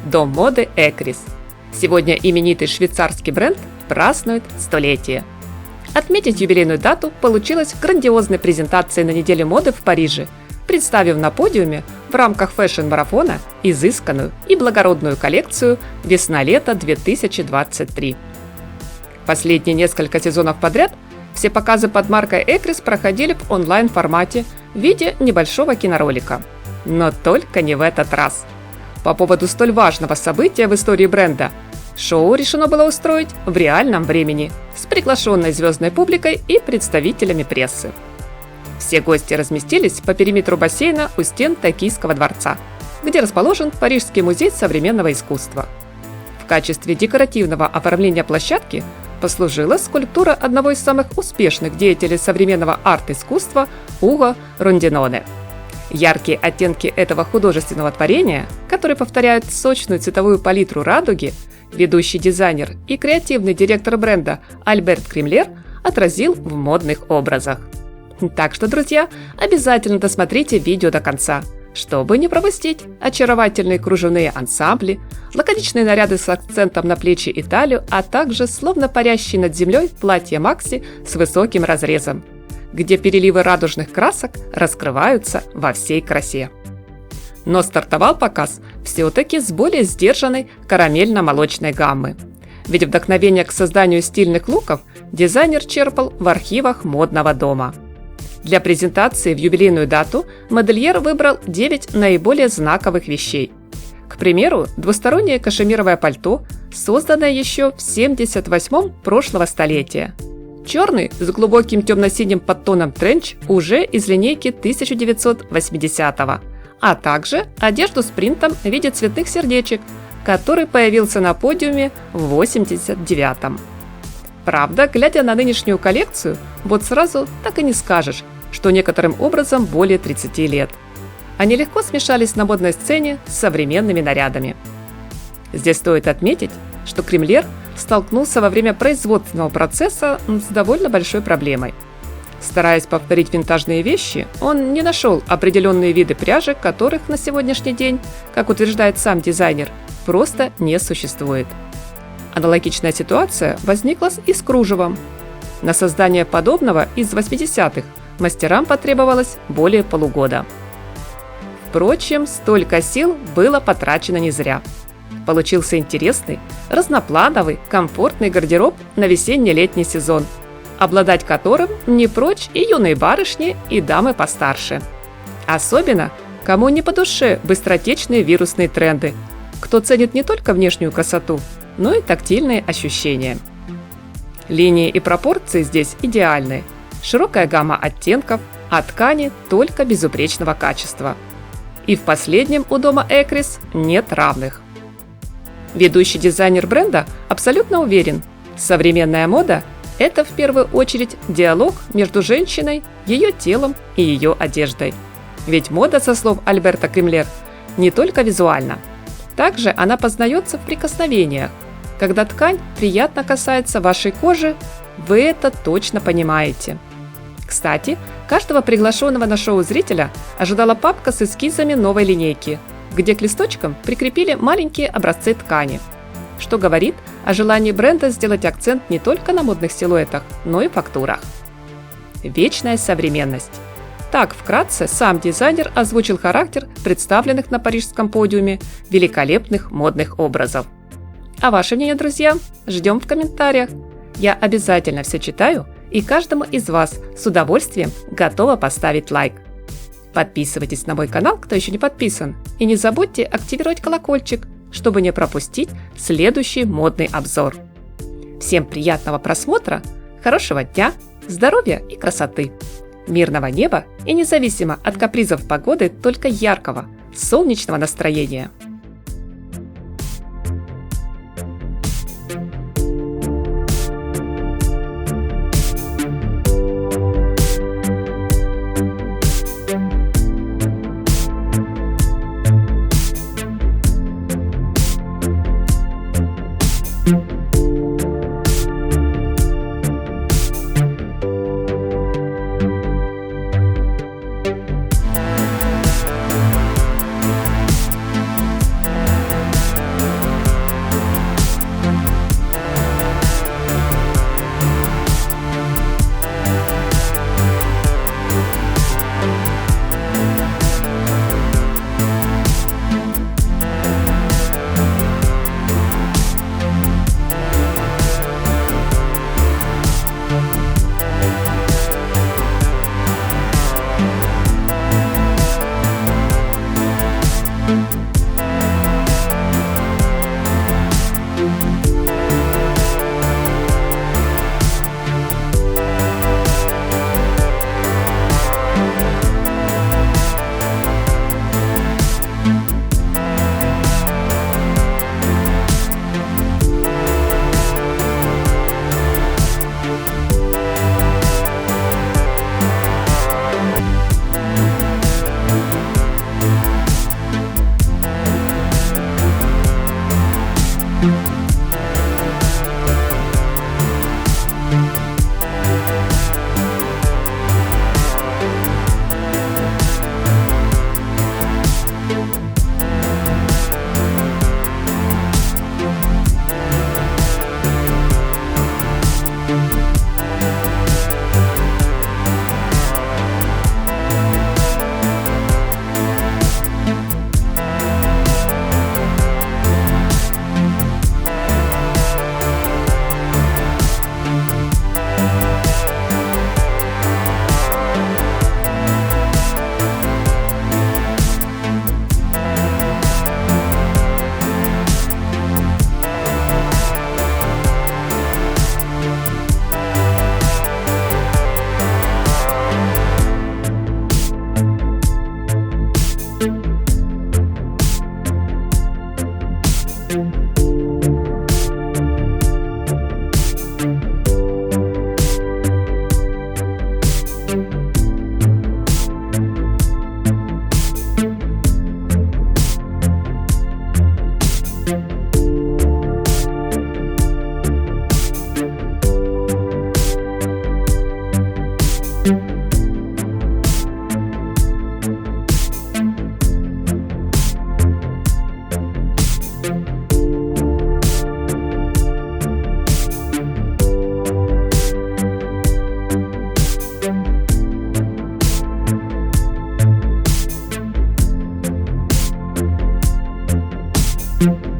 Дом моды Экрис. Сегодня именитый швейцарский бренд празднует столетие. Отметить юбилейную дату получилось грандиозной презентацией на неделе моды в Париже, представив на подиуме в рамках фэшн-марафона изысканную и благородную коллекцию «Весна-лето 2023». Последние несколько сезонов подряд все показы под маркой Экрис проходили в онлайн-формате в виде небольшого киноролика. Но только не в этот раз. По поводу столь важного события в истории бренда шоу решено было устроить в реальном времени с приглашенной звездной публикой и представителями прессы. Все гости разместились по периметру бассейна у стен Токийского дворца, где расположен Парижский музей современного искусства. В качестве декоративного оформления площадки послужила скульптура одного из самых успешных деятелей современного арт-искусства Уго Рондиноне. Яркие оттенки этого художественного творения, которые повторяют сочную цветовую палитру радуги, ведущий дизайнер и креативный директор бренда Альберт Кремлер отразил в модных образах. Так что, друзья, обязательно досмотрите видео до конца, чтобы не пропустить очаровательные кружевные ансамбли, лаконичные наряды с акцентом на плечи и талию, а также словно парящие над землей платья Макси с высоким разрезом, где переливы радужных красок раскрываются во всей красе. Но стартовал показ все-таки с более сдержанной карамельно-молочной гаммы. Ведь вдохновение к созданию стильных луков дизайнер черпал в архивах модного дома. Для презентации в юбилейную дату модельер выбрал 9 наиболее знаковых вещей. К примеру, двустороннее кашемировое пальто, созданное еще в 1978-м прошлого столетия. Черный с глубоким темно-синим подтоном тренч уже из линейки 1980-го, а также одежду с принтом в виде цветных сердечек, который появился на подиуме в 1989-м. Правда, глядя на нынешнюю коллекцию, вот сразу так и не скажешь, что некоторым образом более 30 лет. Они легко смешались на модной сцене с современными нарядами. Здесь стоит отметить, что Кремлер столкнулся во время производственного процесса с довольно большой проблемой. Стараясь повторить винтажные вещи, он не нашел определенные виды пряжи, которых на сегодняшний день, как утверждает сам дизайнер, просто не существует. Аналогичная ситуация возникла и с кружевом. На создание подобного из 80-х мастерам потребовалось более полугода. Впрочем, столько сил было потрачено не зря. Получился интересный, разноплановый, комфортный гардероб на весенне-летний сезон, обладать которым не прочь и юные барышни, и дамы постарше. Особенно, кому не по душе быстротечные вирусные тренды, кто ценит не только внешнюю красоту, но и тактильные ощущения. Линии и пропорции здесь идеальны, широкая гамма оттенков, а ткани только безупречного качества. И в последнем у дома Экрис нет равных. Ведущий дизайнер бренда абсолютно уверен, современная мода – это в первую очередь диалог между женщиной, ее телом и ее одеждой. Ведь мода, со слов Альберта Кремлер, не только визуальна. Также она познается в прикосновениях. Когда ткань приятно касается вашей кожи, вы это точно понимаете. Кстати, каждого приглашенного на шоу зрителя ожидала папка с эскизами новой линейки, где к листочкам прикрепили маленькие образцы ткани, что говорит о желании бренда сделать акцент не только на модных силуэтах, но и фактурах. Вечная современность. Так вкратце сам дизайнер озвучил характер представленных на парижском подиуме великолепных модных образов. А ваше мнение, друзья, ждем в комментариях. Я обязательно все читаю и каждому из вас с удовольствием готова поставить лайк. Подписывайтесь на мой канал, кто еще не подписан, и не забудьте активировать колокольчик, чтобы не пропустить следующий модный обзор. Всем приятного просмотра, хорошего дня, здоровья и красоты, мирного неба и независимо от капризов погоды только яркого, солнечного настроения. Thank you.